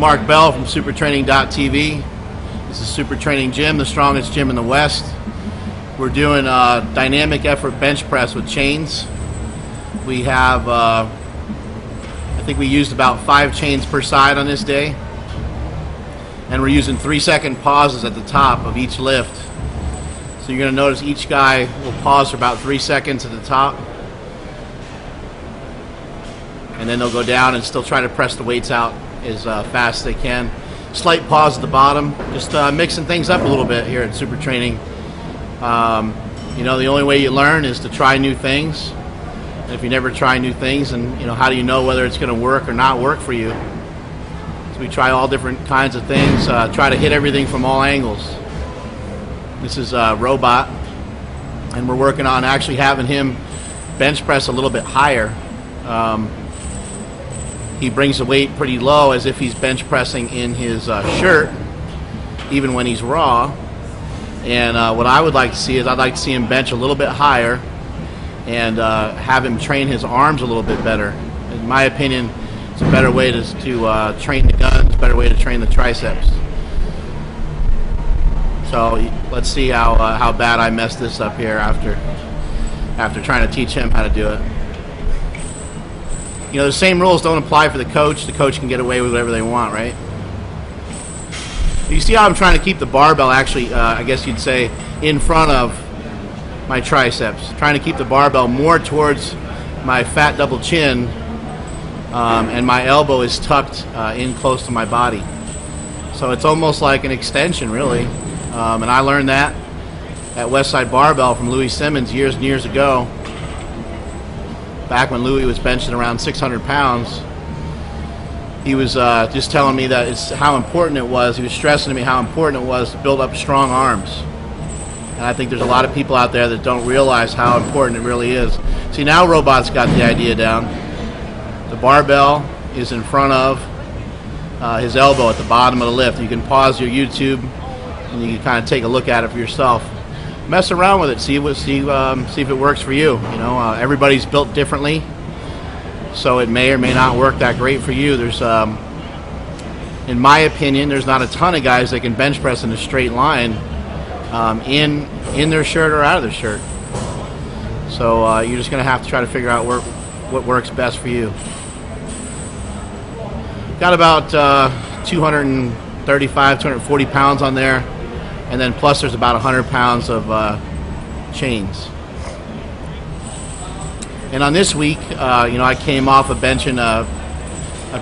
Mark Bell from supertraining.tv. This is Super Training Gym, the strongest gym in the West. We're doing dynamic effort bench press with chains. We have, I think we used about 5 chains per side on this day. And we're using 3-second pauses at the top of each lift. So you're going to notice each guy will pause for about 3 seconds at the top. And then they'll go down and still try to press the weights out as fast as they can. Slight pause at the bottom, just mixing things up a little bit here at Super Training. You know, the only way you learn is to try new things. And if you never try new things, and you know, how do you know whether it's going to work or not work for you? So we try all different kinds of things, try to hit everything from all angles. This is a robot, and we're working on actually having him bench press a little bit higher. He brings the weight pretty low as if he's bench pressing in his shirt, even when he's raw. And what I would like to see is I'd like to see him bench a little bit higher and have him train his arms a little bit better. In my opinion, it's a better way to train the guns, a better way to train the triceps. So let's see how bad I messed this up here after trying to teach him how to do it. You know, the same rules don't apply for the coach. The coach can get away with whatever they want, right? You see how I'm trying to keep the barbell actually, I guess you'd say, in front of my triceps. Trying to keep the barbell more towards my fat double chin, and my elbow is tucked in close to my body. So it's almost like an extension, really. And I learned that at Westside Barbell from Louis Simmons years and years ago. Back when Louis was benching around 600 pounds, he was just telling me that it's how important it was. He was stressing to me how important it was to build up strong arms. And I think there's a lot of people out there that don't realize how important it really is. See, now Robot's got the idea down. The barbell is in front of his elbow at the bottom of the lift. You can pause your YouTube and you can kind of take a look at it for yourself. Mess around with it, see if it works for you. You know, everybody's built differently, so it may or may not work that great for you. There's, in my opinion, there's not a ton of guys that can bench press in a straight line, in their shirt or out of their shirt. So you're just going to have to try to figure out what works best for you. Got about 235, 240 pounds on there. And then plus there's about 100 pounds of chains. And on this week, you know, I came off of benching a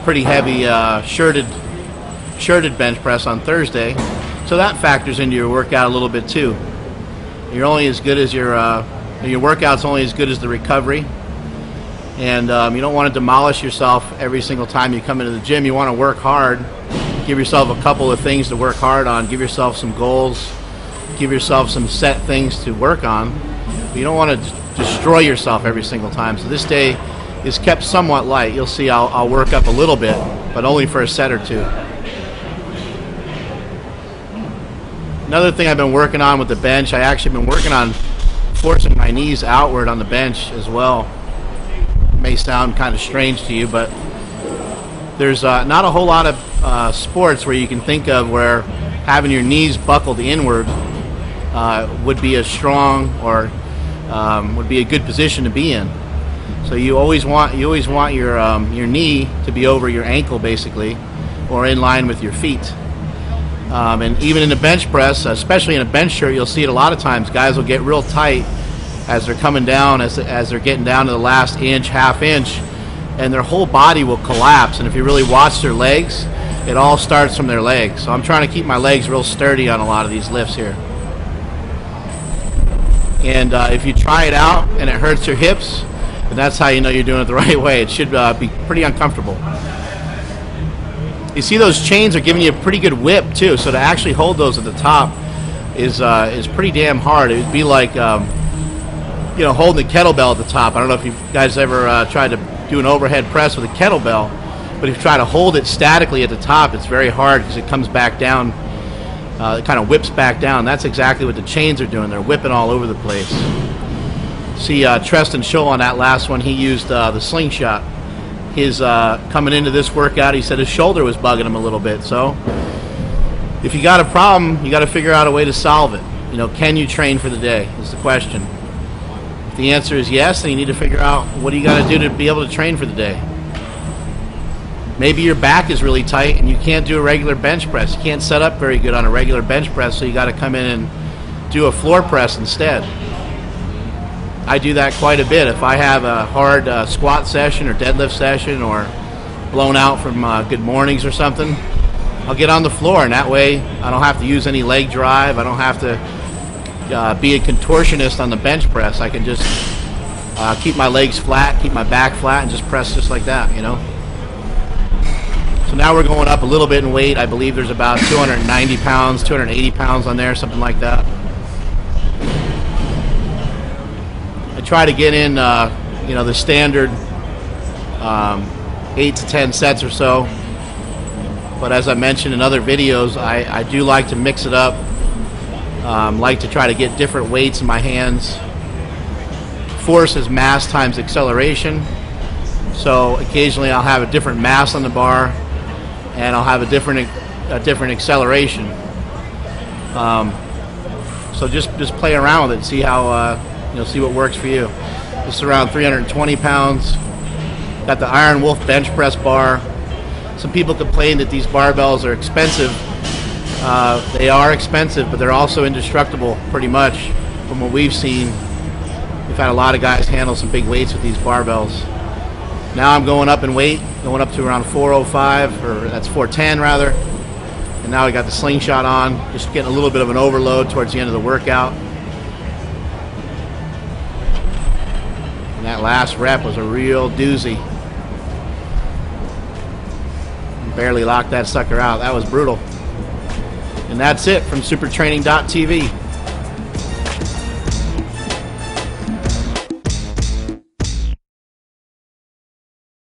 pretty heavy shirted bench press on Thursday. So that factors into your workout a little bit too. You're only as good as your workout's only as good as the recovery. And you don't want to demolish yourself every single time you come into the gym. You want to work hard. Give yourself a couple of things to work hard on. Give yourself some goals. Give yourself some set things to work on. But you don't want to destroy yourself every single time. So this day is kept somewhat light. You'll see I'll work up a little bit, but only for a set or two. Another thing I've been working on with the bench, I actually been working on forcing my knees outward on the bench as well. It may sound kind of strange to you, but there's not a whole lot of sports where you can think of where having your knees buckled inward would be a strong or would be a good position to be in. So you always want your knee to be over your ankle basically, or in line with your feet. And even in a bench press, especially in a bench shirt, you'll see it a lot of times. Guys will get real tight as they're coming down, as they're getting down to the last inch, half inch, and their whole body will collapse. And if you really watch their legs, it all starts from their legs. So I'm trying to keep my legs real sturdy on a lot of these lifts here. And if you try it out and it hurts your hips, then that's how you know you're doing it the right way. It should be pretty uncomfortable. You see those chains are giving you a pretty good whip too, so to actually hold those at the top is pretty damn hard. It would be like you know, holding the kettlebell at the top. I don't know if you guys ever tried to do an overhead press with a kettlebell, but if you try to hold it statically at the top, it's very hard because it comes back down, it kind of whips back down. That's exactly what the chains are doing. They're whipping all over the place. See Treston Scholl on that last one, he used the slingshot. his coming into this workout, he said his shoulder was bugging him a little bit. So if you got a problem, you got to figure out a way to solve it. You know, can you train for the day is the question. If the answer is yes, then you need to figure out what do you got to do to be able to train for the day. Maybe your back is really tight and you can't do a regular bench press. You can't set up very good on a regular bench press, so you got to come in and do a floor press instead. I do that quite a bit. If I have a hard squat session or deadlift session or blown out from good mornings or something, I'll get on the floor, and that way I don't have to use any leg drive. I don't have to be a contortionist on the bench press. I can just keep my legs flat, keep my back flat, and just press just like that, you know. So now we're going up a little bit in weight. I believe there's about 290 pounds, 280 pounds on there, something like that. I try to get in, you know, the standard 8 to 10 sets or so. But as I mentioned in other videos, I do like to mix it up. Like to try to get different weights in my hands. Force is mass times acceleration. So occasionally I'll have a different mass on the bar, and I'll have a different acceleration. So just play around with it and see how you know, see what works for you. This is around 320 pounds. Got the Iron Wolf bench press bar. Some people complain that these barbells are expensive. They are expensive, but they're also indestructible pretty much from what we've seen. We've had a lot of guys handle some big weights with these barbells. Now I'm going up in weight, going up to around 405, or that's 410 rather. And now I got the slingshot on, just getting a little bit of an overload towards the end of the workout. And that last rep was a real doozy. Barely locked that sucker out. That was brutal. And that's it from supertraining.tv.